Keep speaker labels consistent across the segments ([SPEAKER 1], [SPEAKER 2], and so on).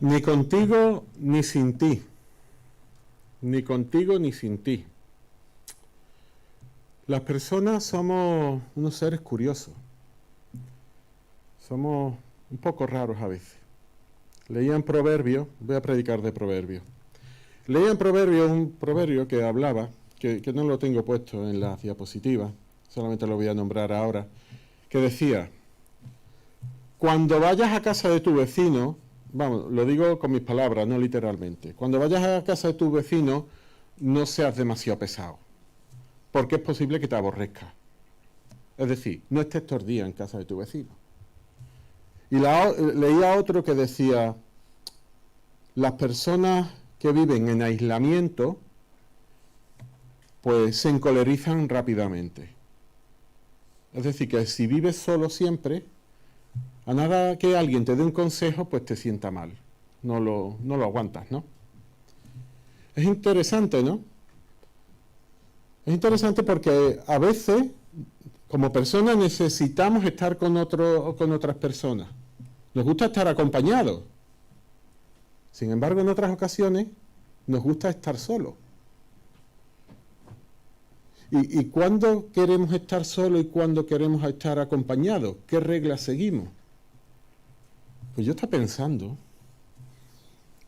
[SPEAKER 1] Ni contigo ni sin ti. Ni contigo ni sin ti. Las personas somos unos seres curiosos. Somos un poco raros a veces. Leía en Proverbios, voy a predicar de Proverbios. Leía en Proverbios un proverbio que hablaba, que no lo tengo puesto en las diapositivas, solamente lo voy a nombrar ahora, que decía: cuando vayas a casa de tu vecino, vamos, lo digo con mis palabras, no literalmente, cuando vayas a casa de tu vecino, no seas demasiado pesado, porque es posible que te aborrezca. Es decir, no estés todo el día en casa de tu vecino. Y leía otro que decía: las personas que viven en aislamiento, pues se encolerizan rápidamente. Es decir, que si vives solo siempre, a nada que alguien te dé un consejo, pues te sienta mal. No lo aguantas, ¿no? Es interesante, ¿no? Es interesante porque a veces, como personas, necesitamos estar con otras personas. Nos gusta estar acompañados. Sin embargo, en otras ocasiones, nos gusta estar solos. ¿Y cuándo queremos estar solos y cuándo queremos estar acompañados? ¿Qué reglas seguimos? Pues yo estaba pensando,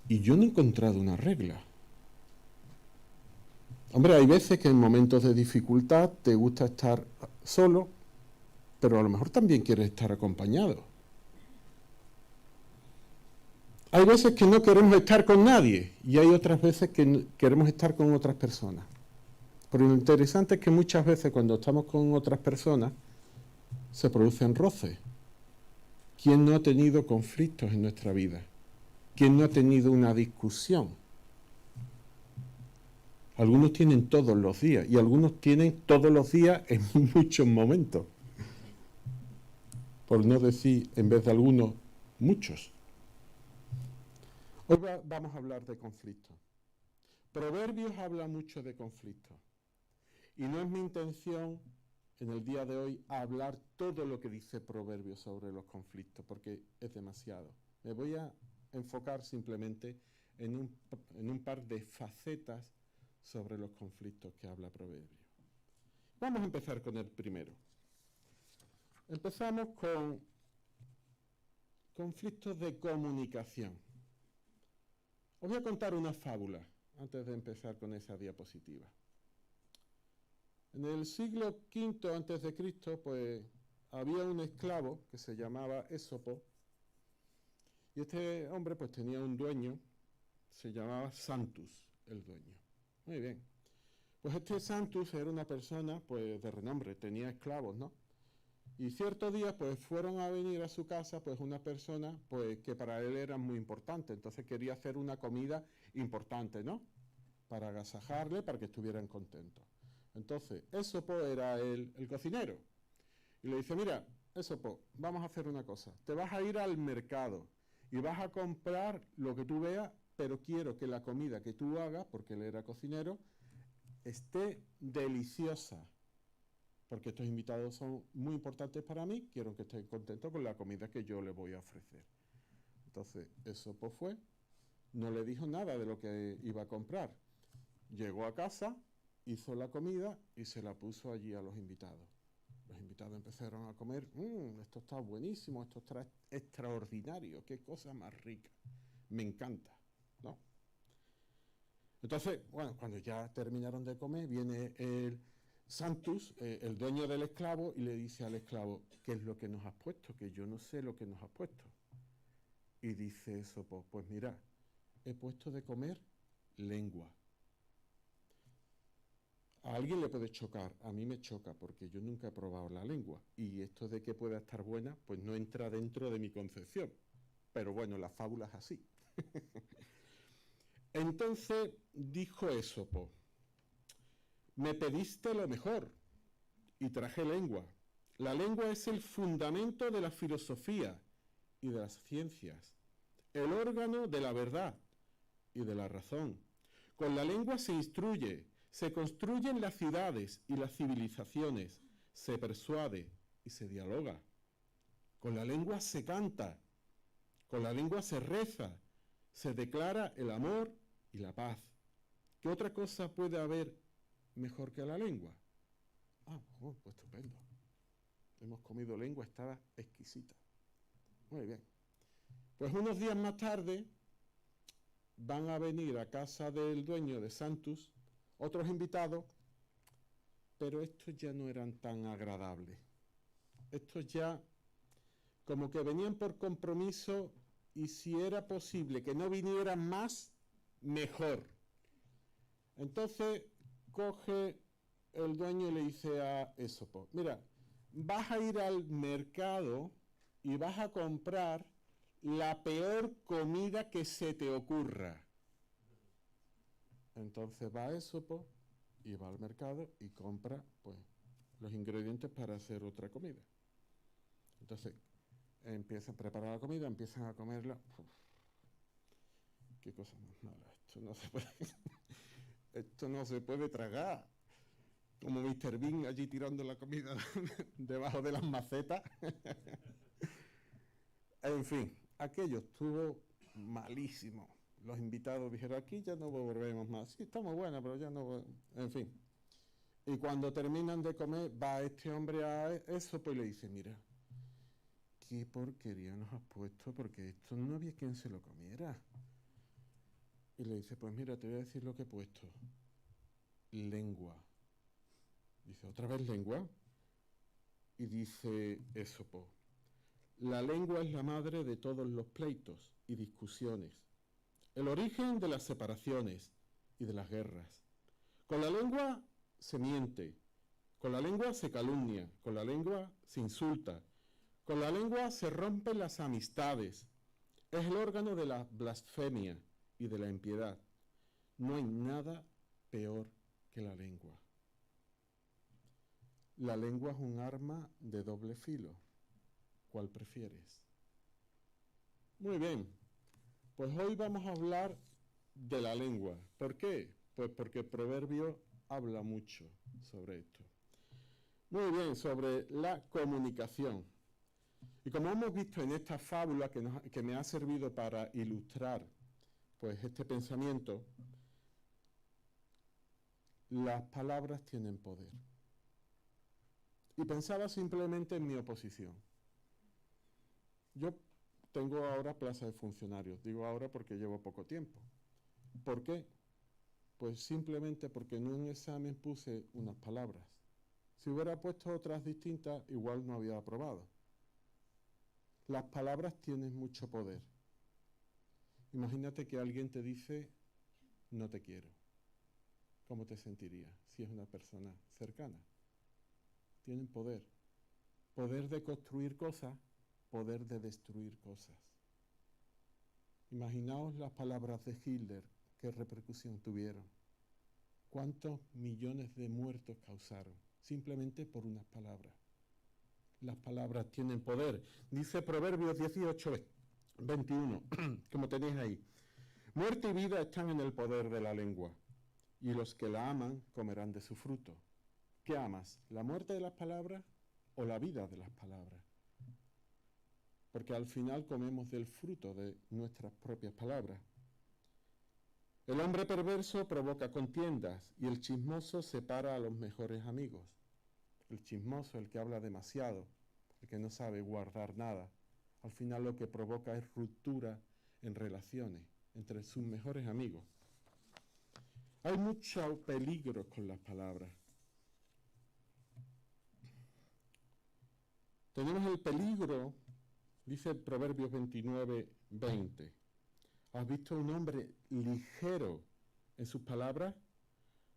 [SPEAKER 1] y yo no he encontrado una regla. Hombre, hay veces que en momentos de dificultad te gusta estar solo, pero a lo mejor también quieres estar acompañado. Hay veces que no queremos estar con nadie y hay otras veces que queremos estar con otras personas. Pero lo interesante es que muchas veces cuando estamos con otras personas se producen roces. ¿Quién no ha tenido conflictos en nuestra vida? ¿Quién no ha tenido una discusión? Algunos tienen todos los días y algunos tienen todos los días en muchos momentos. Por no decir, en vez de algunos, muchos. Hoy vamos a hablar de conflictos. Proverbios habla mucho de conflictos. Y no es mi intención en el día de hoy hablar todo lo que dice Proverbios sobre los conflictos, porque es demasiado. Me voy a enfocar simplemente en un par de facetas sobre los conflictos que habla Proverbios. Vamos a empezar con el primero. Empezamos con conflictos de comunicación. Os voy a contar una fábula antes de empezar con esa diapositiva. En el siglo V antes de Cristo, pues había un esclavo que se llamaba Ésopo, y este hombre pues tenía un dueño, se llamaba Santus, el dueño. Muy bien. Pues este Santus era una persona pues de renombre, tenía esclavos, ¿no? Y ciertos días pues fueron a venir a su casa pues una persona pues que para él era muy importante, entonces quería hacer una comida importante, ¿no? Para agasajarle, para que estuvieran contentos. Entonces, Ésopo era el cocinero. Y le dice: mira, Ésopo, vamos a hacer una cosa. Te vas a ir al mercado y vas a comprar lo que tú veas, pero quiero que la comida que tú hagas, porque él era cocinero, esté deliciosa. Porque estos invitados son muy importantes para mí, quiero que estén contentos con la comida que yo les voy a ofrecer. Entonces, Ésopo fue, no le dijo nada de lo que iba a comprar. Llegó a casa, hizo la comida y se la puso allí a los invitados. Los invitados empezaron a comer: esto está buenísimo, esto está extraordinario, qué cosa más rica, me encanta, ¿no? Entonces, bueno, cuando ya terminaron de comer, viene el Santus, el dueño del esclavo, y le dice al esclavo: ¿qué es lo que nos has puesto? Que yo no sé lo que nos has puesto. Y dice eso: pues mira, he puesto de comer lengua. A alguien le puede chocar, a mí me choca porque yo nunca he probado la lengua y esto de que pueda estar buena pues no entra dentro de mi concepción. Pero bueno, la fábula es así. Entonces dijo Ésopo: me pediste lo mejor y traje lengua. La lengua es el fundamento de la filosofía y de las ciencias, el órgano de la verdad y de la razón. Con la lengua se instruye, se construyen las ciudades y las civilizaciones, se persuade y se dialoga. Con la lengua se canta, con la lengua se reza Se declara el amor y la paz. ¿Qué otra cosa puede haber mejor que la lengua? Pues estupendo. Hemos comido lengua, estaba exquisita. Muy bien. Pues unos días más tarde van a venir a casa del dueño de Santus otros invitados, pero estos ya no eran tan agradables. Estos ya como que venían por compromiso y si era posible que no vinieran más, mejor. Entonces coge el dueño y le dice a Ésopo, mira, vas a ir al mercado y vas a comprar la peor comida que se te ocurra. Entonces va Ésopo y va al mercado y compra pues los ingredientes para hacer otra comida. Entonces empiezan a preparar la comida, empiezan a comerla. Uf, qué cosa más mala, esto no se puede tragar. Como Mr. Bean allí tirando la comida debajo de las macetas. En fin, aquello estuvo malísimo. Los invitados dijeron, aquí ya no volveremos más. Sí, está muy buena, pero ya no... En fin. Y cuando terminan de comer, va este hombre a eso, pues le dice, mira, qué porquería nos has puesto, porque esto no había quien se lo comiera. Y le dice, pues mira, te voy a decir lo que he puesto. Lengua. Dice, ¿otra vez lengua? Y dice Ésopo, la lengua es la madre de todos los pleitos y discusiones, el origen de las separaciones y de las guerras. Con la lengua se miente, con la lengua se calumnia, con la lengua se insulta, con la lengua se rompen las amistades. Es el órgano de la blasfemia y de la impiedad. No hay nada peor que la lengua. La lengua es un arma de doble filo. ¿Cuál prefieres? Muy bien, pues hoy vamos a hablar de la lengua. ¿Por qué? Pues porque el proverbio habla mucho sobre esto. Muy bien, sobre la comunicación. Y como hemos visto en esta fábula que me ha servido para ilustrar pues este pensamiento, las palabras tienen poder. Y pensaba simplemente en mi oposición. Yo tengo ahora plaza de funcionarios, digo ahora porque llevo poco tiempo. ¿Por qué? Pues simplemente porque en un examen puse unas palabras. Si hubiera puesto otras distintas, igual no había aprobado. Las palabras tienen mucho poder. Imagínate que alguien te dice, no te quiero. ¿Cómo te sentirías si es una persona cercana? Tienen poder. Poder de construir cosas, poder de destruir cosas. Imaginaos las palabras de Hitler, qué repercusión tuvieron. ¿Cuántos millones de muertos causaron? Simplemente por unas palabras. Las palabras tienen poder. Dice Proverbios 18, 21, como tenéis ahí. Muerte y vida están en el poder de la lengua, y los que la aman comerán de su fruto. ¿Qué amas? ¿La muerte de las palabras o la vida de las palabras? Porque al final comemos del fruto de nuestras propias palabras. El hombre perverso provoca contiendas y el chismoso separa a los mejores amigos. El chismoso, el que habla demasiado, el que no sabe guardar nada, al final lo que provoca es ruptura en relaciones entre sus mejores amigos. Hay mucho peligro con las palabras. Tenemos el peligro, dice Proverbios 29, 20. ¿Has visto un hombre ligero en sus palabras?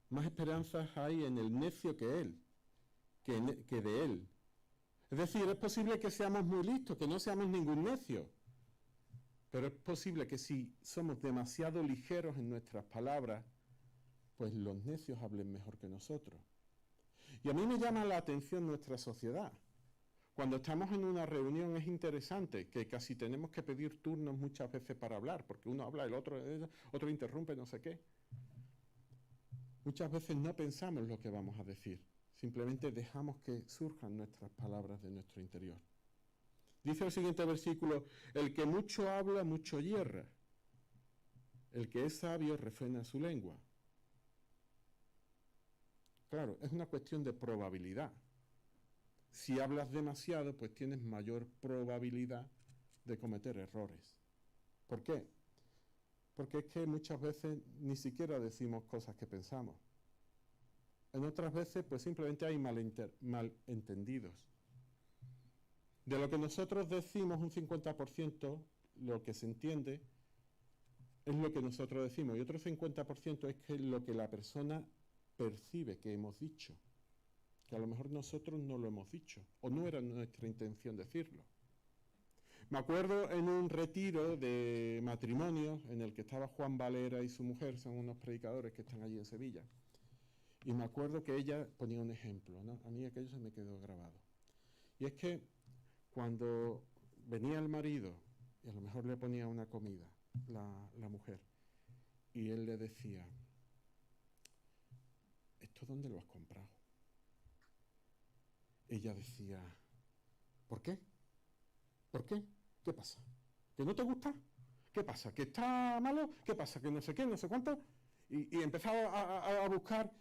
[SPEAKER 1] Más esperanzas hay en el necio que él, que de él. Es decir, es posible que seamos muy listos, que no seamos ningún necio. Pero es posible que si somos demasiado ligeros en nuestras palabras, pues los necios hablen mejor que nosotros. Y a mí me llama la atención nuestra sociedad. Cuando estamos en una reunión es interesante que casi tenemos que pedir turnos muchas veces para hablar, porque uno habla, el otro interrumpe, no sé qué. Muchas veces no pensamos lo que vamos a decir, simplemente dejamos que surjan nuestras palabras de nuestro interior. Dice el siguiente versículo, el que mucho habla, mucho hierra, El que es sabio refrena su lengua. Claro, es una cuestión de probabilidad. Si hablas demasiado, pues tienes mayor probabilidad de cometer errores. ¿Por qué? Porque es que muchas veces ni siquiera decimos cosas que pensamos. En otras veces, pues simplemente hay malentendidos. De lo que nosotros decimos, un 50%, lo que se entiende, es lo que nosotros decimos. Y otro 50% es que lo que la persona percibe que hemos dicho. Que a lo mejor nosotros no lo hemos dicho, o no era nuestra intención decirlo. Me acuerdo en un retiro de matrimonios en el que estaba Juan Valera y su mujer, son unos predicadores que están allí en Sevilla. Y me acuerdo que ella ponía un ejemplo, ¿no? A mí aquello se me quedó grabado. Y es que cuando venía el marido, y a lo mejor le ponía una comida, la mujer, y él le decía, ¿esto dónde lo has comprado? Ella decía, ¿por qué? ¿Por qué? ¿Qué pasa? ¿Que no te gusta? ¿Qué pasa? ¿Que está malo? ¿Qué pasa? ¿Que no sé qué, no sé cuánto? Y empezaba a buscar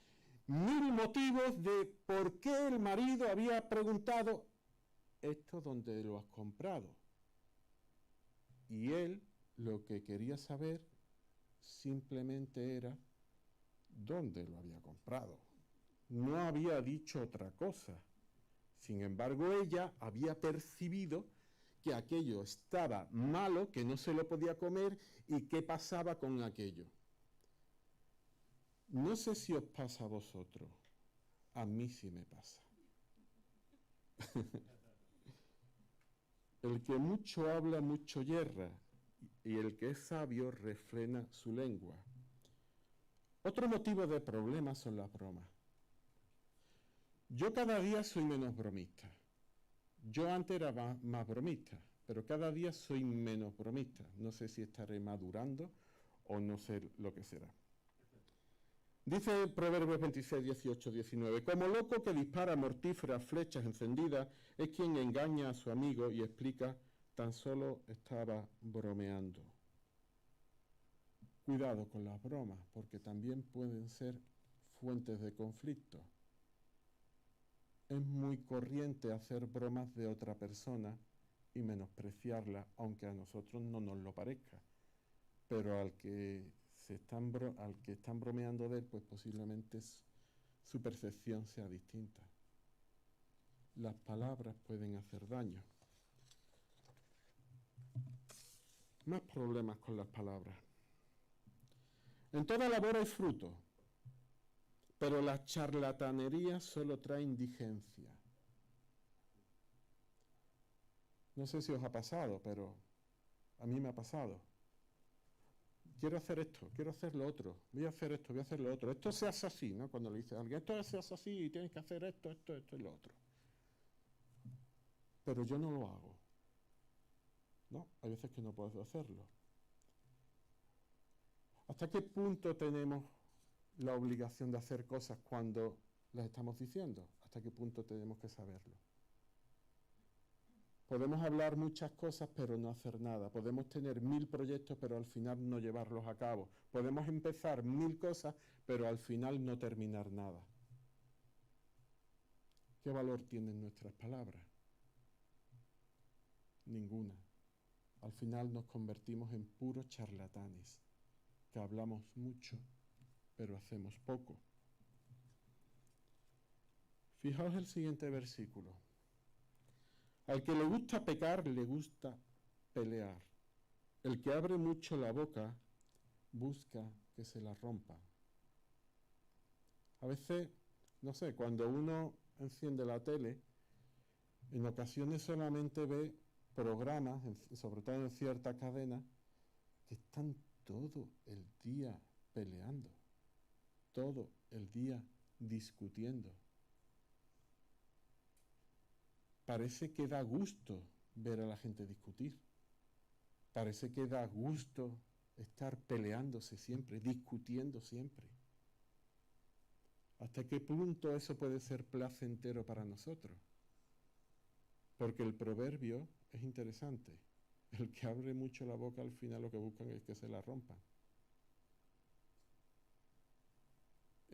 [SPEAKER 1] 1000 motivos de por qué el marido había preguntado, ¿esto dónde lo has comprado? Y él lo que quería saber simplemente era dónde lo había comprado. No había dicho otra cosa. Sin embargo, ella había percibido que aquello estaba malo, que no se lo podía comer y qué pasaba con aquello. No sé si os pasa a vosotros, a mí sí me pasa. El que mucho habla, mucho yerra, y el que es sabio refrena su lengua. Otro motivo de problemas son las bromas. Yo cada día soy menos bromista. Yo antes era más bromista, pero cada día soy menos bromista. No sé si estaré madurando o no sé lo que será. Dice Proverbios 26, 18, 19, como loco que dispara mortíferas flechas encendidas es quien engaña a su amigo y explica tan solo estaba bromeando. Cuidado con las bromas, porque también pueden ser fuentes de conflicto. Es muy corriente hacer bromas de otra persona y menospreciarla, aunque a nosotros no nos lo parezca. Pero al que están bromeando de él, pues posiblemente su percepción sea distinta. Las palabras pueden hacer daño. Más problemas con las palabras. En toda labor hay fruto, pero la charlatanería solo trae indigencia. No sé si os ha pasado, pero a mí me ha pasado. Quiero hacer esto, quiero hacer lo otro, voy a hacer esto, voy a hacer lo otro. Esto se hace así, ¿no? Cuando le dice a alguien, esto se hace así y tienes que hacer esto y lo otro. Pero yo no lo hago. ¿No? Hay veces que no puedo hacerlo. ¿Hasta qué punto tenemos la obligación de hacer cosas cuando las estamos diciendo? ¿Hasta qué punto tenemos que saberlo? Podemos hablar muchas cosas pero no hacer nada. Podemos tener 1000 proyectos pero al final no llevarlos a cabo. Podemos empezar 1000 cosas pero al final no terminar nada. ¿Qué valor tienen nuestras palabras? Ninguna. Al final nos convertimos en puros charlatanes, que hablamos mucho pero hacemos poco. Fijaos el siguiente versículo. Al que le gusta pecar, le gusta pelear. El que abre mucho la boca, busca que se la rompa. A veces, no sé, cuando uno enciende la tele, en ocasiones solamente ve programas, sobre todo en ciertas cadenas, que están todo el día peleando, todo el día discutiendo. Parece que da gusto ver a la gente discutir. Parece que da gusto estar peleándose siempre, discutiendo siempre. ¿Hasta qué punto eso puede ser placentero para nosotros? Porque el proverbio es interesante. El que abre mucho la boca al final lo que buscan es que se la rompan.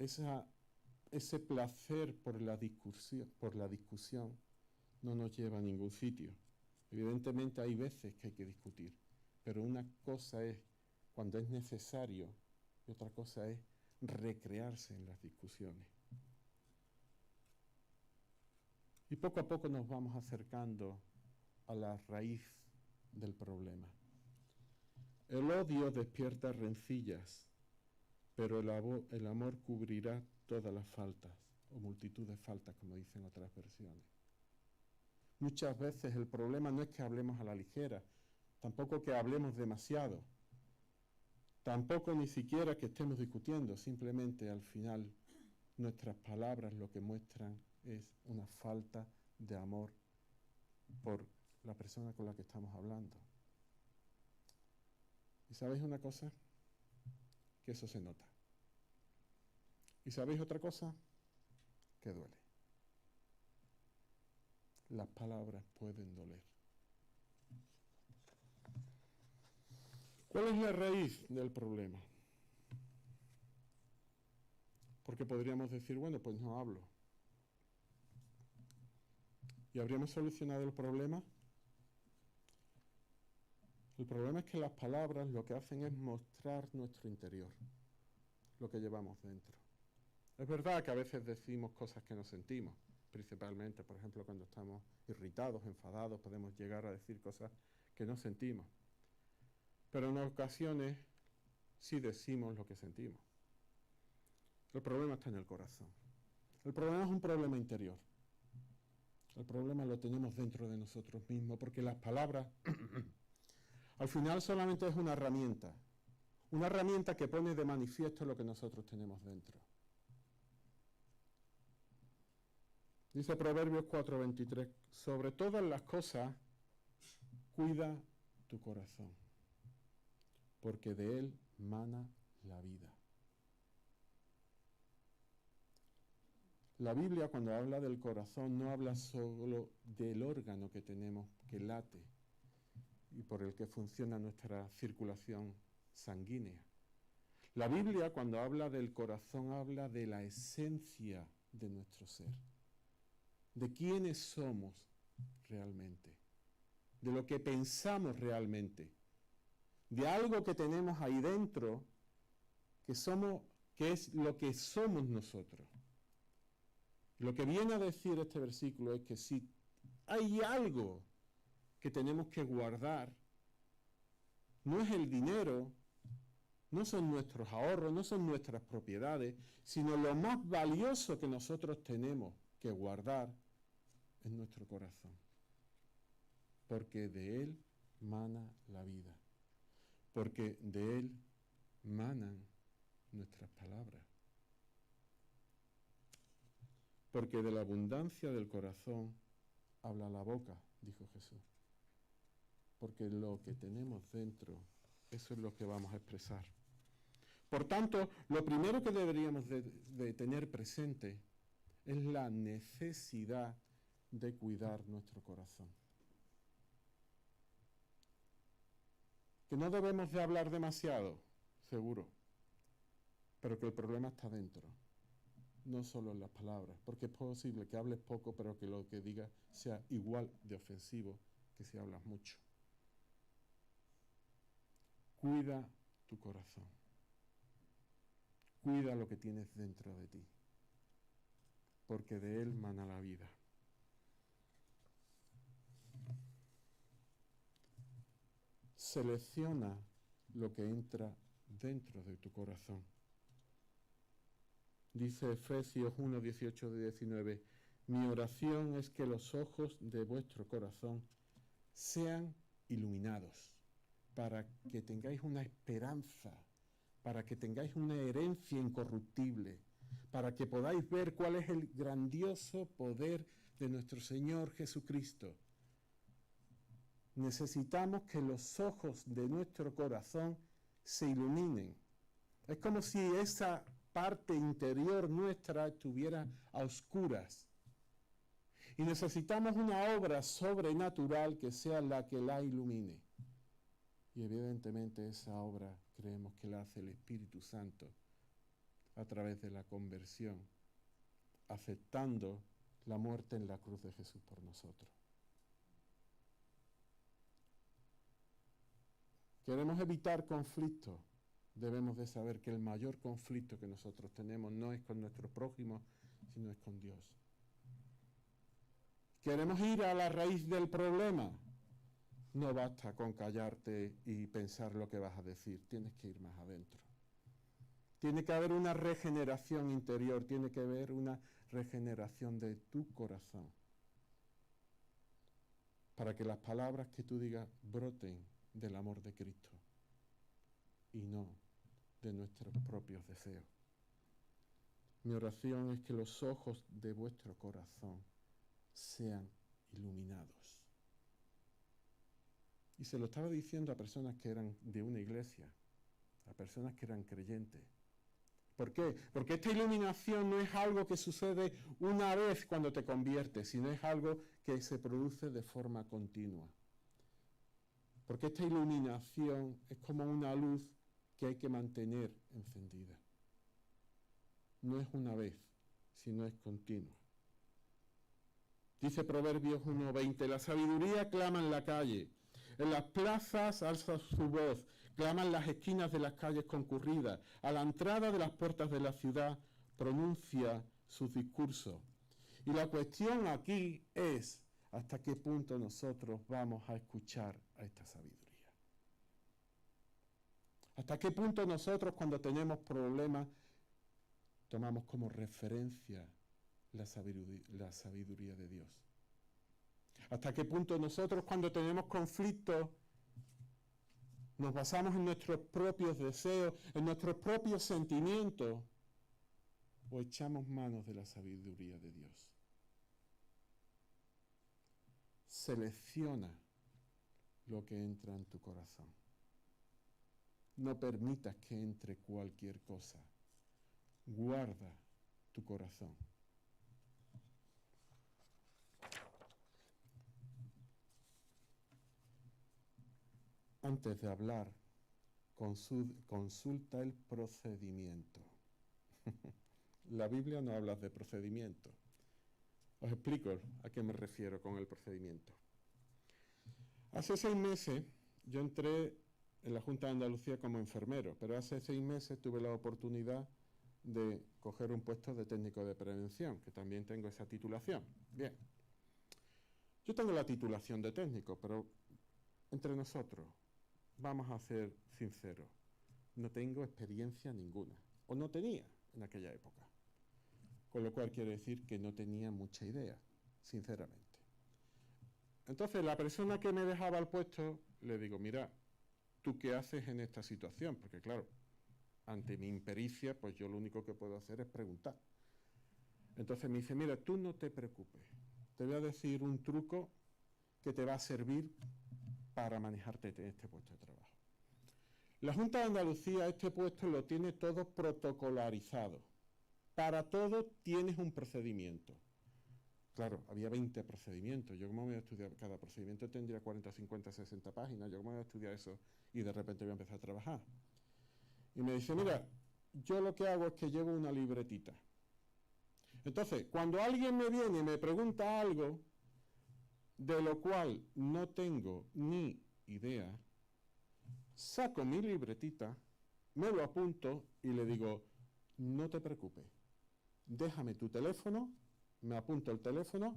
[SPEAKER 1] ese placer por la discusión no nos lleva a ningún sitio. Evidentemente hay veces que hay que discutir, pero una cosa es cuando es necesario y otra cosa es recrearse en las discusiones. Y poco a poco nos vamos acercando a la raíz del problema. El odio despierta rencillas, pero el amor cubrirá todas las faltas, o multitud de faltas, como dicen otras versiones. Muchas veces el problema no es que hablemos a la ligera, tampoco que hablemos demasiado, tampoco ni siquiera que estemos discutiendo, simplemente al final nuestras palabras lo que muestran es una falta de amor por la persona con la que estamos hablando. ¿Y sabéis una cosa? Que eso se nota. ¿Y sabéis otra cosa? Que duele. Las palabras pueden doler. ¿Cuál es la raíz del problema? Porque podríamos decir, bueno, pues no hablo. ¿Y habríamos solucionado el problema? El problema es que las palabras lo que hacen es mostrar nuestro interior, lo que llevamos dentro. Es verdad que a veces decimos cosas que no sentimos, principalmente, por ejemplo, cuando estamos irritados, enfadados, podemos llegar a decir cosas que no sentimos. Pero en ocasiones sí decimos lo que sentimos. El problema está en el corazón. El problema es un problema interior. El problema lo tenemos dentro de nosotros mismos, porque las palabras al final solamente es una herramienta que pone de manifiesto lo que nosotros tenemos dentro. Dice Proverbios 4:23, sobre todas las cosas, cuida tu corazón, porque de él mana la vida. La Biblia, cuando habla del corazón, no habla solo del órgano que tenemos, que late y por el que funciona nuestra circulación sanguínea. La Biblia, cuando habla del corazón, habla de la esencia de nuestro ser, de quiénes somos realmente, de lo que pensamos realmente, de algo que tenemos ahí dentro que es lo que somos nosotros. Lo que viene a decir este versículo es que si hay algo que tenemos que guardar, no es el dinero, no son nuestros ahorros, no son nuestras propiedades, sino lo más valioso que nosotros tenemos que guardar es nuestro corazón. Porque de él mana la vida. Porque de él manan nuestras palabras. Porque de la abundancia del corazón habla la boca, dijo Jesús. Porque lo que tenemos dentro, eso es lo que vamos a expresar. Por tanto, lo primero que deberíamos de tener presente es la necesidad de cuidar nuestro corazón. Que no debemos de hablar demasiado, seguro, pero que el problema está dentro. No solo en las palabras, porque es posible que hables poco, pero que lo que digas sea igual de ofensivo que si hablas mucho. Cuida tu corazón. Cuida lo que tienes dentro de ti, porque de él mana la vida. Selecciona lo que entra dentro de tu corazón. Dice Efesios 1, 18-19, mi oración es que los ojos de vuestro corazón sean iluminados, para que tengáis una esperanza, para que tengáis una herencia incorruptible, para que podáis ver cuál es el grandioso poder de nuestro Señor Jesucristo. Necesitamos que los ojos de nuestro corazón se iluminen. Es como si esa parte interior nuestra estuviera a oscuras. Y necesitamos una obra sobrenatural que sea la que la ilumine. Y evidentemente esa obra creemos que la hace el Espíritu Santo a través de la conversión, aceptando la muerte en la cruz de Jesús por nosotros. Queremos evitar conflictos. Debemos de saber que el mayor conflicto que nosotros tenemos no es con nuestro prójimo, sino es con Dios. Queremos ir a la raíz del problema. No basta con callarte y pensar lo que vas a decir, tienes que ir más adentro. Tiene que haber una regeneración interior, tiene que haber una regeneración de tu corazón, para que las palabras que tú digas broten del amor de Cristo y no de nuestros propios deseos. Mi oración es que los ojos de vuestro corazón sean iluminados. Y se lo estaba diciendo a personas que eran de una iglesia, a personas que eran creyentes. ¿Por qué? Porque esta iluminación no es algo que sucede una vez cuando te conviertes, sino es algo que se produce de forma continua. Porque esta iluminación es como una luz que hay que mantener encendida. No es una vez, sino es continua. Dice Proverbios 1:20, la sabiduría clama en la calle, en las plazas alza su voz, clama en las esquinas de las calles concurridas, a la entrada de las puertas de la ciudad pronuncia sus discursos. Y la cuestión aquí es hasta qué punto nosotros vamos a escuchar a esta sabiduría. Hasta qué punto nosotros cuando tenemos problemas tomamos como referencia la sabiduría de Dios. Hasta qué punto nosotros cuando tenemos conflictos nos basamos en nuestros propios deseos, en nuestros propios sentimientos, o echamos manos de la sabiduría de Dios. Selecciona lo que entra en tu corazón. No permitas que entre cualquier cosa. Guarda tu corazón. Antes de hablar, consulta el procedimiento. La Biblia no habla de procedimiento. Os explico a qué me refiero con el procedimiento. Hace 6 meses yo entré en la Junta de Andalucía como enfermero, pero hace 6 meses tuve la oportunidad de coger un puesto de técnico de prevención, que también tengo esa titulación. Bien, yo tengo la titulación de técnico, pero entre nosotros, vamos a ser sinceros, no tengo experiencia ninguna, o no tenía en aquella época. Con lo cual quiere decir que no tenía mucha idea, sinceramente. Entonces, la persona que me dejaba el puesto, le digo, mira, ¿tú qué haces en esta situación? Porque claro, ante mi impericia, pues yo lo único que puedo hacer es preguntar. Entonces me dice, mira, tú no te preocupes, te voy a decir un truco que te va a servir para manejarte en este puesto de trabajo. La Junta de Andalucía este puesto lo tiene todo protocolarizado. Para todo tienes un procedimiento. Claro, había 20 procedimientos. Yo como voy a estudiar, cada procedimiento tendría 40, 50, 60 páginas. Yo como voy a estudiar eso y de repente voy a empezar a trabajar. Y me dice, mira, yo lo que hago es que llevo una libretita. Entonces, cuando alguien me viene y me pregunta algo de lo cual no tengo ni idea, saco mi libretita, me lo apunto y le digo, no te preocupes, déjame tu teléfono, me apunto el teléfono,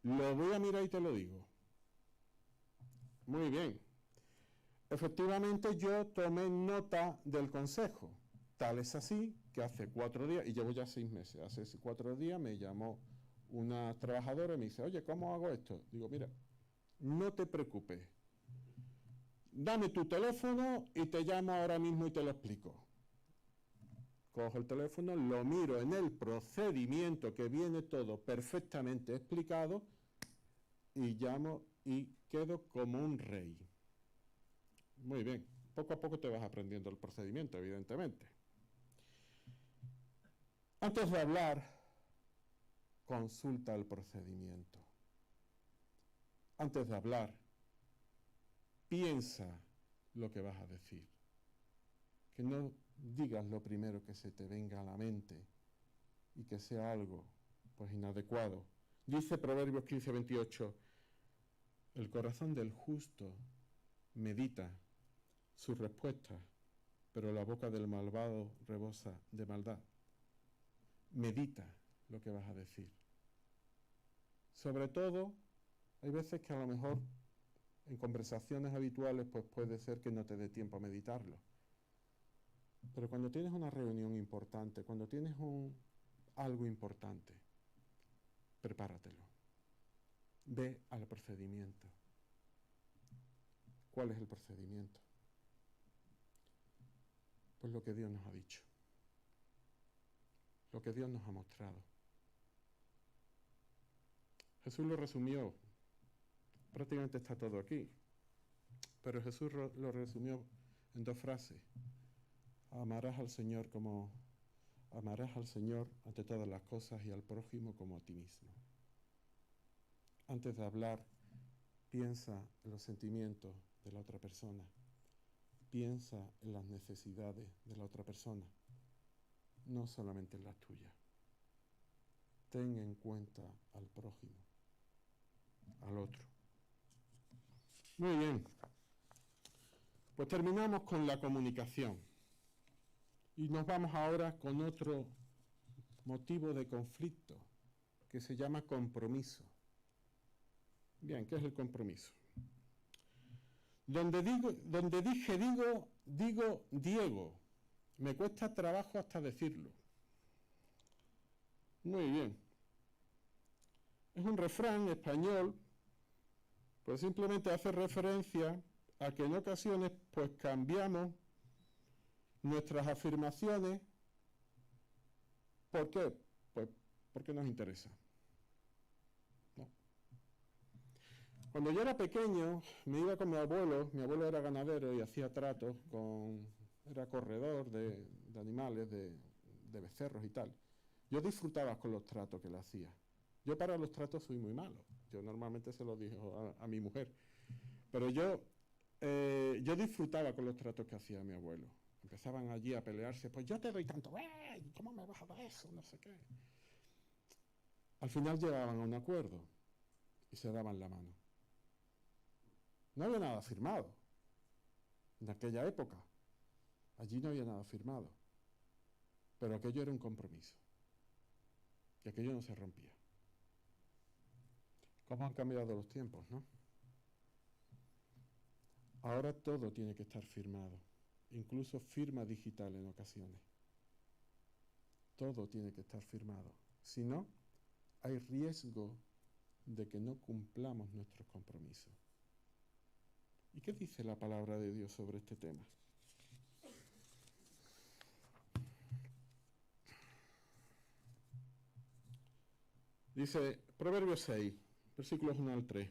[SPEAKER 1] lo voy a mirar y te lo digo. Muy bien. Efectivamente yo tomé nota del consejo. Tal es así que hace 4 días, y llevo ya 6 meses, hace 4 días me llamó una trabajadora y me dice, oye, ¿cómo hago esto? Digo, mira, no te preocupes, dame tu teléfono y te llamo ahora mismo y te lo explico. Cojo el teléfono, lo miro en el procedimiento que viene todo perfectamente explicado y llamo y quedo como un rey. Muy bien, poco a poco te vas aprendiendo el procedimiento, evidentemente. Antes de hablar, consulta el procedimiento. Antes de hablar, piensa lo que vas a decir. Que no digas lo primero que se te venga a la mente y que sea algo pues inadecuado. Dice Proverbios 15:28, el corazón del justo medita sus respuestas, pero la boca del malvado rebosa de maldad. Medita lo que vas a decir. Sobre todo, hay veces que a lo mejor en conversaciones habituales pues puede ser que no te dé tiempo a meditarlo. Pero cuando tienes una reunión importante, cuando tienes algo importante, prepáratelo. Ve al procedimiento. ¿Cuál es el procedimiento? Pues lo que Dios nos ha dicho. Lo que Dios nos ha mostrado. Jesús lo resumió. Prácticamente está todo aquí. Pero Jesús lo resumió en 2 frases. Amarás al Señor ante todas las cosas y al prójimo como a ti mismo. Antes de hablar, piensa en los sentimientos de la otra persona. Piensa en las necesidades de la otra persona, no solamente en las tuyas. Ten en cuenta al prójimo, al otro. Muy bien. Pues terminamos con la comunicación. Y nos vamos ahora con otro motivo de conflicto, que se llama compromiso. Bien, ¿qué es el compromiso? Donde dije digo Diego. Me cuesta trabajo hasta decirlo. Muy bien. Es un refrán español, pues simplemente hace referencia a que en ocasiones pues cambiamos nuestras afirmaciones. ¿Por qué? Pues porque nos interesa. ¿No? Cuando yo era pequeño, me iba con mi abuelo era ganadero y hacía tratos era corredor de animales, de becerros y tal. Yo disfrutaba con los tratos que le hacía. Yo para los tratos soy muy malo. Yo normalmente se lo digo a mi mujer. Pero yo disfrutaba con los tratos que hacía mi abuelo. Empezaban allí a pelearse, pues yo te doy tanto, ¿cómo me vas a dar eso? No sé qué. Al final llegaban a un acuerdo y se daban la mano. No había nada firmado. En aquella época, allí no había nada firmado. Pero aquello era un compromiso. Y aquello no se rompía. ¿Cómo han cambiado los tiempos, no? Ahora todo tiene que estar firmado. Incluso firma digital en ocasiones. Todo tiene que estar firmado. Si no, hay riesgo de que no cumplamos nuestros compromisos. ¿Y qué dice la palabra de Dios sobre este tema? Dice Proverbios 6, versículos 1 al 3.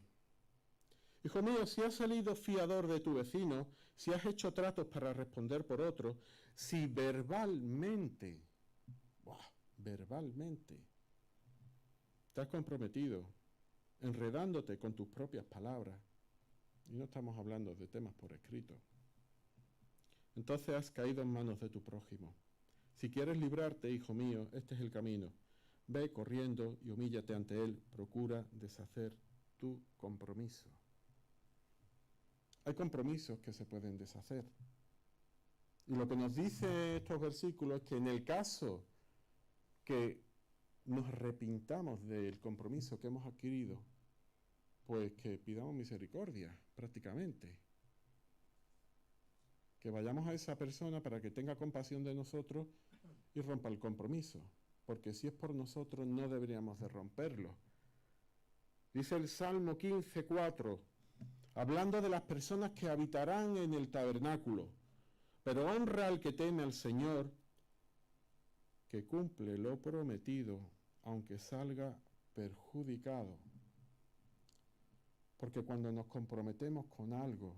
[SPEAKER 1] Hijo mío, si has salido fiador de tu vecino, si has hecho tratos para responder por otro, si verbalmente te has comprometido, enredándote con tus propias palabras, y no estamos hablando de temas por escrito, entonces has caído en manos de tu prójimo. Si quieres librarte, hijo mío, este es el camino. Ve corriendo y humíllate ante él, procura deshacer tu compromiso. Hay compromisos que se pueden deshacer. Y lo que nos dice estos versículos es que en el caso que nos arrepintamos del compromiso que hemos adquirido, pues que pidamos misericordia, prácticamente. Que vayamos a esa persona para que tenga compasión de nosotros y rompa el compromiso. Porque si es por nosotros, no deberíamos de romperlo. Dice el Salmo 15:4, hablando de las personas que habitarán en el tabernáculo, pero honra al que teme al Señor, que cumple lo prometido, aunque salga perjudicado. Porque cuando nos comprometemos con algo,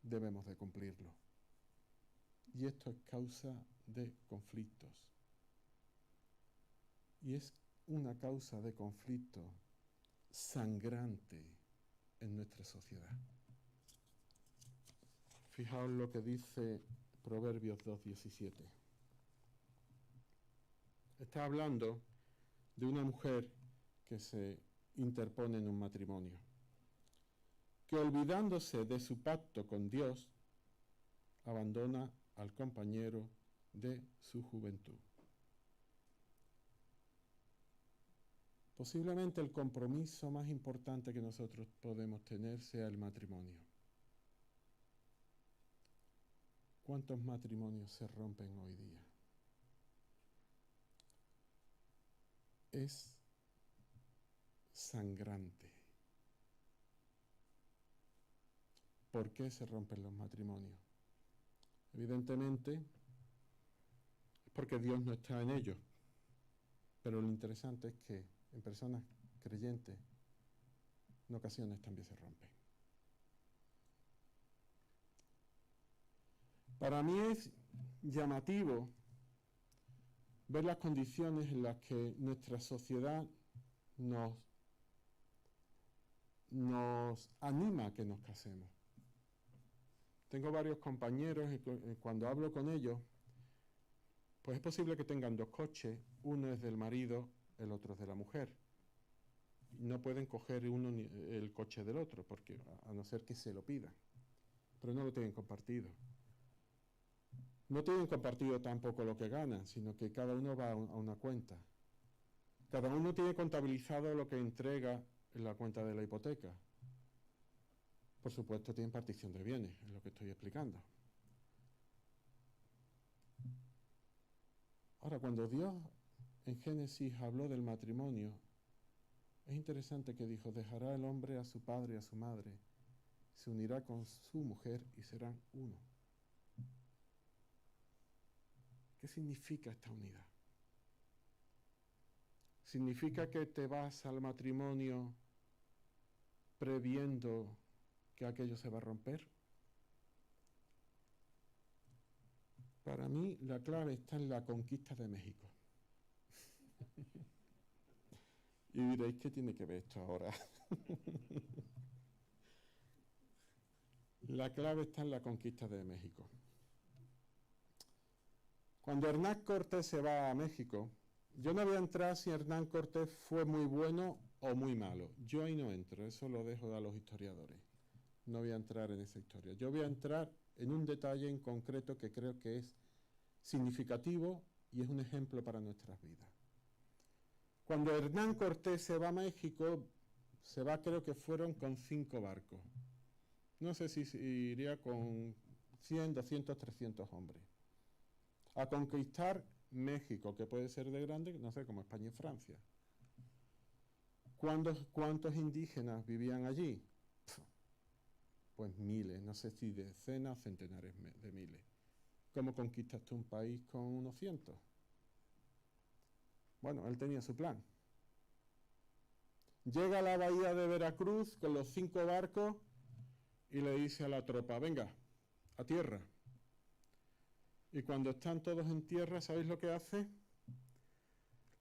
[SPEAKER 1] debemos de cumplirlo. Y esto es causa de conflictos. Y es una causa de conflicto sangrante en nuestra sociedad. Fijaos lo que dice Proverbios 2:17. Está hablando de una mujer que se interpone en un matrimonio, que olvidándose de su pacto con Dios, abandona al compañero de su juventud. Posiblemente el compromiso más importante que nosotros podemos tener sea el matrimonio. ¿Cuántos matrimonios se rompen hoy día? Es sangrante. ¿Por qué se rompen los matrimonios? Evidentemente, es porque Dios no está en ellos. Pero lo interesante es que en personas creyentes, en ocasiones también se rompen. Para mí es llamativo ver las condiciones en las que nuestra sociedad nos anima a que nos casemos. Tengo varios compañeros y cuando hablo con ellos, pues es posible que tengan dos coches, uno es del marido, el otro es de la mujer. No pueden coger uno el coche del otro, porque a no ser que se lo pidan, pero no lo tienen compartido. No tienen compartido tampoco lo que ganan, sino que cada uno va a una cuenta. Cada uno tiene contabilizado lo que entrega en la cuenta de la hipoteca. Por supuesto, tienen partición de bienes, es lo que estoy explicando. Ahora, cuando Dios en Génesis habló del matrimonio, es interesante que dijo, dejará el hombre a su padre y a su madre, se unirá con su mujer y serán uno. ¿Qué significa esta unidad? ¿Significa que te vas al matrimonio previendo que aquello se va a romper? Para mí la clave está en la conquista de México. Y diréis, ¿qué tiene que ver esto ahora? La clave está en la conquista de México. Cuando Hernán Cortés se va a México, yo no voy a entrar si Hernán Cortés fue muy bueno o muy malo. Yo ahí no entro, eso lo dejo a los historiadores. No voy a entrar en esa historia. Yo voy a entrar en un detalle en concreto que creo que es significativo y es un ejemplo para nuestras vidas. Cuando Hernán Cortés se va a México, se va, creo que fueron con 5 barcos. No sé si iría con 100, 200, 300 hombres. A conquistar México, que puede ser de grande, no sé, como España y Francia. ¿Cuántos indígenas vivían allí? Pues miles, no sé si decenas o centenares de miles. ¿Cómo conquistas tú un país con unos cientos? Bueno, él tenía su plan. Llega a la bahía de Veracruz con los 5 barcos y le dice a la tropa, venga, a tierra. Y cuando están todos en tierra, ¿sabéis lo que hace?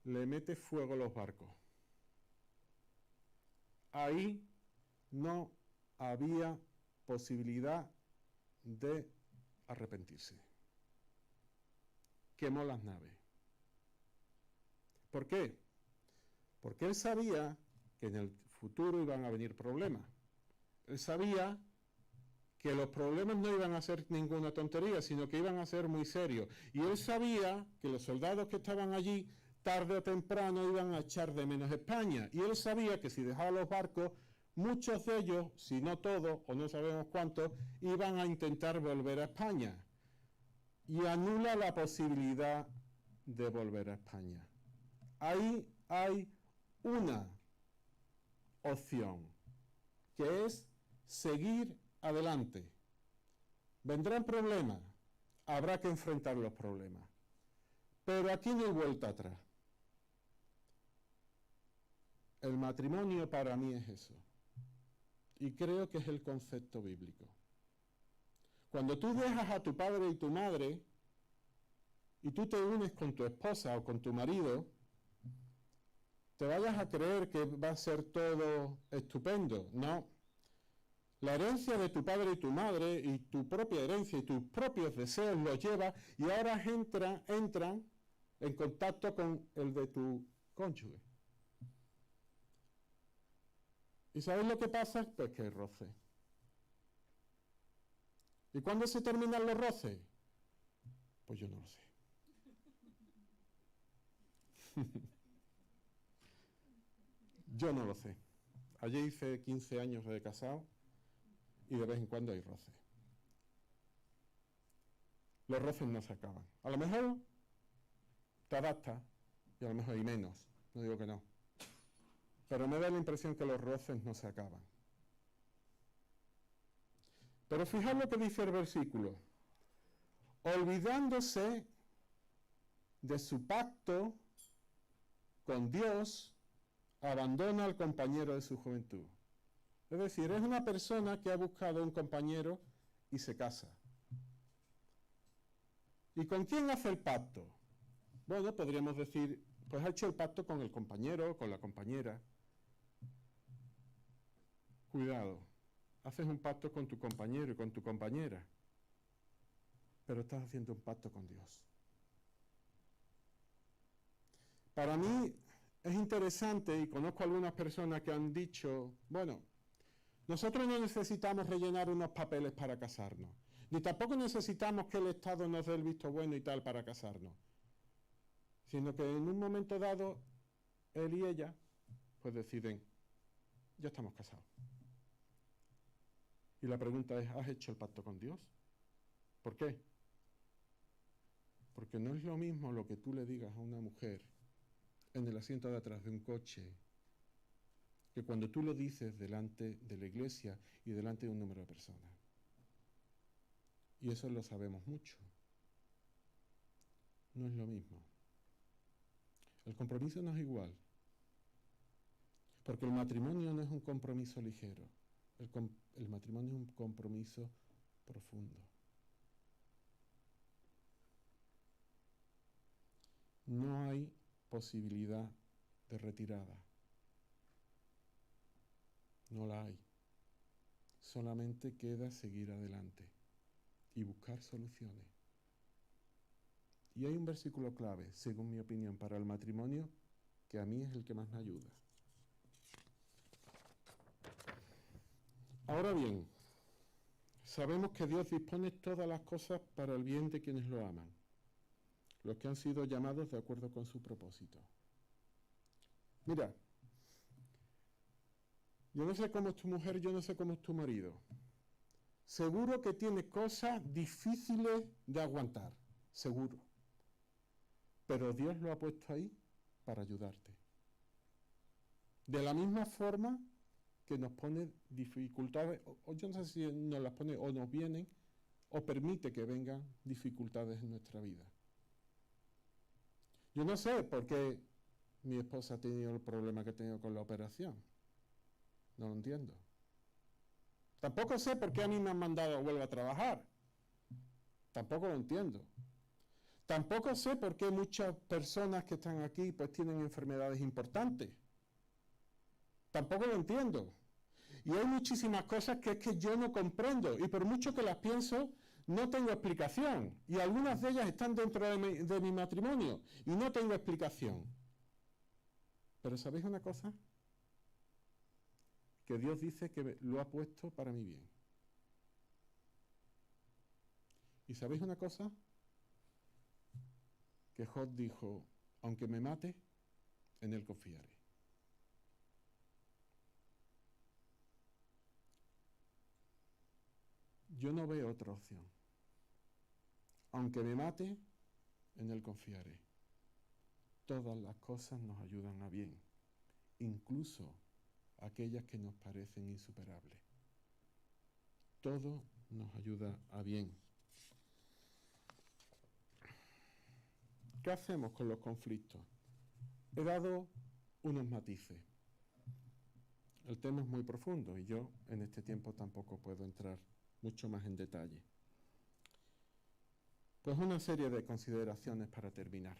[SPEAKER 1] Le mete fuego a los barcos. Ahí no había posibilidad de arrepentirse. Quemó las naves. ¿Por qué? Porque él sabía que en el futuro iban a venir problemas. Él sabía que los problemas no iban a ser ninguna tontería, sino que iban a ser muy serios. Y él sabía que los soldados que estaban allí, tarde o temprano, iban a echar de menos España. Y él sabía que si dejaba los barcos, muchos de ellos, si no todos, o no sabemos cuántos, iban a intentar volver a España. Y anula la posibilidad de volver a España. Ahí hay una opción, que es seguir adelante. Vendrán problemas, habrá que enfrentar los problemas. Pero aquí no hay vuelta atrás. El matrimonio para mí es eso. Y creo que es el concepto bíblico. Cuando tú dejas a tu padre y tu madre y tú te unes con tu esposa o con tu marido, te vayas a creer que va a ser todo estupendo. No. La herencia de tu padre y tu madre y tu propia herencia y tus propios deseos los llevas y ahora entran en contacto con el de tu cónyuge. ¿Y sabes lo que pasa? Pues que hay roce. ¿Y cuándo se terminan los roces? Pues yo no lo sé. Yo no lo sé. Ayer hice 15 años de casado y de vez en cuando hay roces. Los roces no se acaban. A lo mejor te adaptas y a lo mejor hay menos. No digo que no. Pero me da la impresión que los roces no se acaban. Pero fijad lo que dice el versículo. Olvidándose de su pacto con Dios, abandona al compañero de su juventud. Es decir, es una persona que ha buscado un compañero y se casa. ¿Y con quién hace el pacto? Bueno, podríamos decir, pues ha hecho el pacto con el compañero, con la compañera. Cuidado, haces un pacto con tu compañero y con tu compañera, pero estás haciendo un pacto con Dios. Para mí es interesante, y conozco algunas personas que han dicho, bueno, nosotros no necesitamos rellenar unos papeles para casarnos, ni tampoco necesitamos que el Estado nos dé el visto bueno y tal para casarnos, sino que en un momento dado, él y ella, pues deciden, ya estamos casados. Y la pregunta es, ¿has hecho el pacto con Dios? ¿Por qué? Porque no es lo mismo lo que tú le digas a una mujer en el asiento de atrás de un coche que cuando tú lo dices delante de la iglesia y delante de un número de personas. Y eso lo sabemos mucho. No es lo mismo. El compromiso no es igual. Porque el matrimonio no es un compromiso ligero. El matrimonio es un compromiso profundo. No hay posibilidad de retirada. No la hay. Solamente queda seguir adelante y buscar soluciones. Y hay un versículo clave, según mi opinión, para el matrimonio, que a mí es el que más me ayuda. Ahora bien, sabemos que Dios dispone todas las cosas para el bien de quienes lo aman, los que han sido llamados de acuerdo con su propósito. Mira, yo no sé cómo es tu mujer, yo no sé cómo es tu marido. Seguro que tiene cosas difíciles de aguantar, seguro. Pero Dios lo ha puesto ahí para ayudarte. De la misma forma que nos pone dificultades, o yo no sé si nos las pone o nos vienen, o permite que vengan dificultades en nuestra vida. Yo no sé por qué mi esposa ha tenido el problema que ha tenido con la operación. No lo entiendo. Tampoco sé por qué a mí me han mandado a vuelva a trabajar. Tampoco lo entiendo. Tampoco sé por qué muchas personas que están aquí pues tienen enfermedades importantes. Tampoco lo entiendo. Y hay muchísimas cosas que es que yo no comprendo y por mucho que las pienso, no tengo explicación. Y algunas de ellas están dentro de mi matrimonio y no tengo explicación. Pero ¿sabéis una cosa? Que Dios dice que lo ha puesto para mi bien. ¿Y sabéis una cosa? Que Job dijo, aunque me mate, en él confiaré. Yo no veo otra opción. Aunque me mate, en él confiaré. Todas las cosas nos ayudan a bien, incluso aquellas que nos parecen insuperables. Todo nos ayuda a bien. ¿Qué hacemos con los conflictos? He dado unos matices. El tema es muy profundo y yo en este tiempo tampoco puedo entrar mucho más en detalle. Pues una serie de consideraciones para terminar.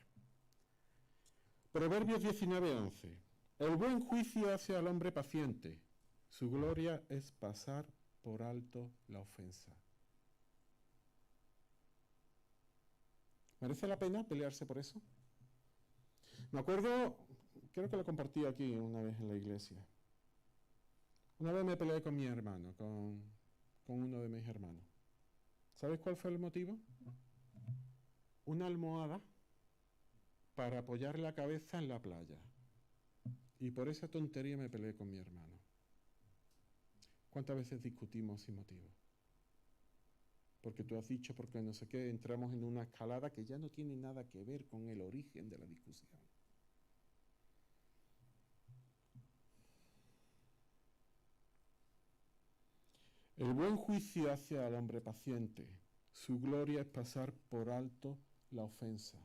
[SPEAKER 1] Proverbios 19:11. El buen juicio hace al hombre paciente. Su gloria es pasar por alto la ofensa. ¿Merece la pena pelearse por eso? Me acuerdo, creo que lo compartí aquí una vez en la iglesia. Una vez me peleé con mi hermano, con uno de mis hermanos. ¿Sabes cuál fue el motivo? Una almohada para apoyar la cabeza en la playa. Y por esa tontería me peleé con mi hermano. ¿Cuántas veces discutimos sin motivo? Porque tú has dicho, porque no sé qué, entramos en una escalada que ya no tiene nada que ver con el origen de la discusión. El buen juicio hacia al hombre paciente. Su gloria es pasar por alto la ofensa.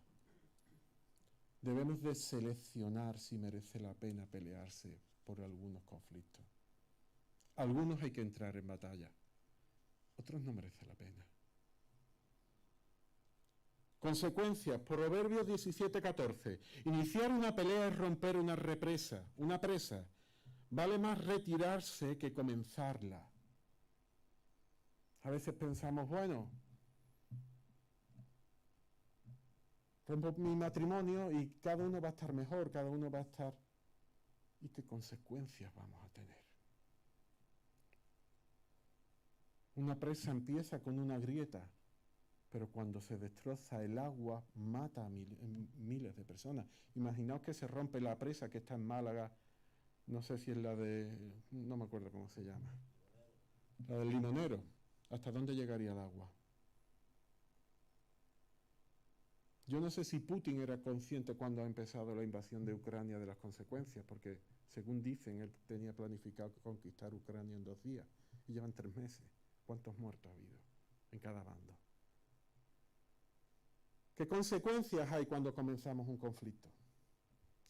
[SPEAKER 1] Debemos de seleccionar si merece la pena pelearse por algunos conflictos. Algunos hay que entrar en batalla, otros no merece la pena. Consecuencias, Proverbios 17:14. Iniciar una pelea es romper una presa. Vale más retirarse que comenzarla. A veces pensamos, bueno, rompo mi matrimonio y cada uno va a estar mejor, cada uno va a estar... ¿Y qué consecuencias vamos a tener? Una presa empieza con una grieta, pero cuando se destroza el agua mata a miles de personas. Imaginaos que se rompe la presa que está en Málaga, no sé si es la de... no me acuerdo cómo se llama. La del Limonero. ¿Hasta dónde llegaría el agua? Yo no sé si Putin era consciente cuando ha empezado la invasión de Ucrania de las consecuencias, porque según dicen, él tenía planificado conquistar Ucrania en 2 días y llevan 3 meses. ¿Cuántos muertos ha habido en cada bando? ¿Qué consecuencias hay cuando comenzamos un conflicto?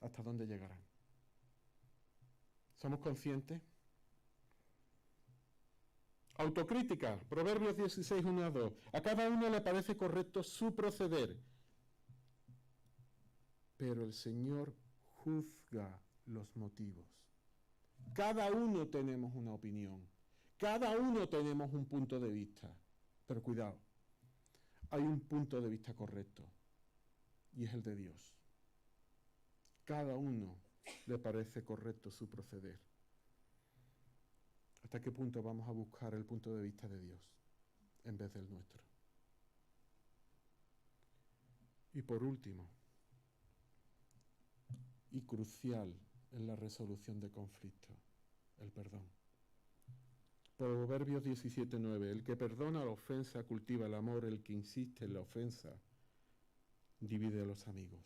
[SPEAKER 1] ¿Hasta dónde llegarán? ¿Somos conscientes? Autocrítica, Proverbios 16, 1 a 2. A cada uno le parece correcto su proceder, pero el Señor juzga los motivos. Cada uno tenemos una opinión, cada uno tenemos un punto de vista, pero cuidado, hay un punto de vista correcto y es el de Dios. Cada uno le parece correcto su proceder. ¿Hasta qué punto vamos a buscar el punto de vista de Dios en vez del nuestro? Y por último, y crucial en la resolución de conflictos, el perdón. Proverbios 17:9. El que perdona la ofensa cultiva el amor, el que insiste en la ofensa divide a los amigos.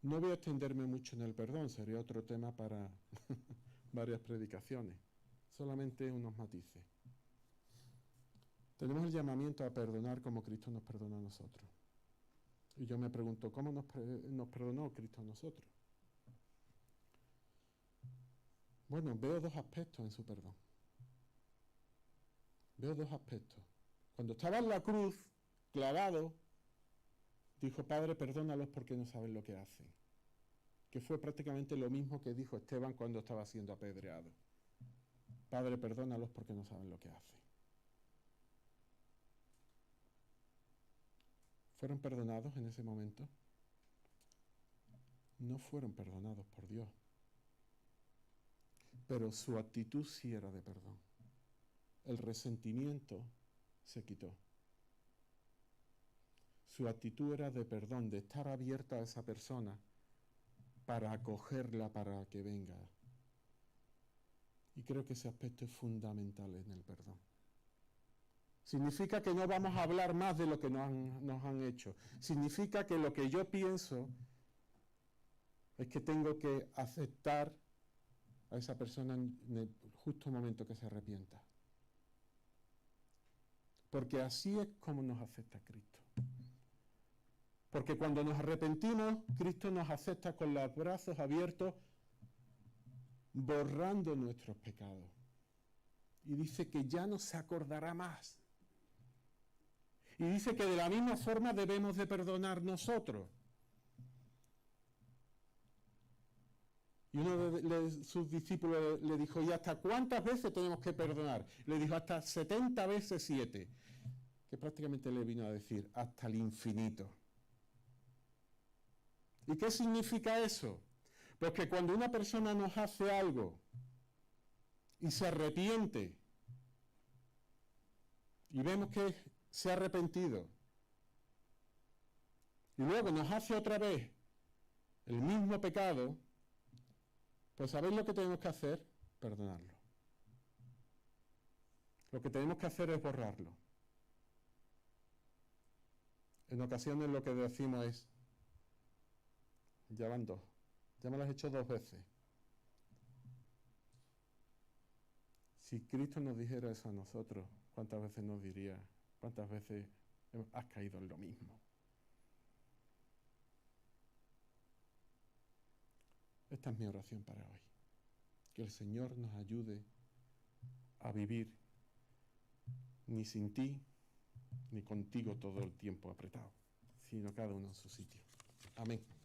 [SPEAKER 1] No voy a extenderme mucho en el perdón, sería otro tema para varias predicaciones, solamente unos matices. Tenemos el llamamiento a perdonar como Cristo nos perdona a nosotros. Y yo me pregunto, ¿cómo nos perdonó Cristo a nosotros? Bueno, veo 2 aspectos en su perdón. Veo 2 aspectos. Cuando estaba en la cruz, clavado, dijo, Padre, perdónalos porque no saben lo que hacen. Que fue prácticamente lo mismo que dijo Esteban cuando estaba siendo apedreado. Padre, perdónalos porque no saben lo que hacen. ¿Fueron perdonados en ese momento? No fueron perdonados por Dios. Pero su actitud sí era de perdón. El resentimiento se quitó. Su actitud era de perdón, de estar abierta a esa persona para acogerla, para que venga. Y creo que ese aspecto es fundamental en el perdón. Significa que no vamos a hablar más de lo que nos han hecho. Significa que lo que yo pienso es que tengo que aceptar a esa persona en el justo momento que se arrepienta. Porque así es como nos acepta Cristo. Porque cuando nos arrepentimos, Cristo nos acepta con los brazos abiertos, borrando nuestros pecados. Y dice que ya no se acordará más. Y dice que de la misma forma debemos de perdonar nosotros. Y uno de sus discípulos le dijo, ¿y hasta cuántas veces tenemos que perdonar? Le dijo, hasta 70 veces 7, que prácticamente le vino a decir, hasta el infinito. ¿Y qué significa eso? Pues que cuando una persona nos hace algo y se arrepiente, y vemos que se ha arrepentido, y luego nos hace otra vez el mismo pecado, pues ¿sabéis lo que tenemos que hacer? Perdonarlo. Lo que tenemos que hacer es borrarlo. En ocasiones lo que decimos es, ya van 2, ya me lo has hecho 2 veces. Si Cristo nos dijera eso a nosotros, ¿cuántas veces nos diría? ¿Cuántas veces has caído en lo mismo? Esta es mi oración para hoy. Que el Señor nos ayude a vivir ni sin ti, ni contigo todo el tiempo apretado, sino cada uno en su sitio. Amén.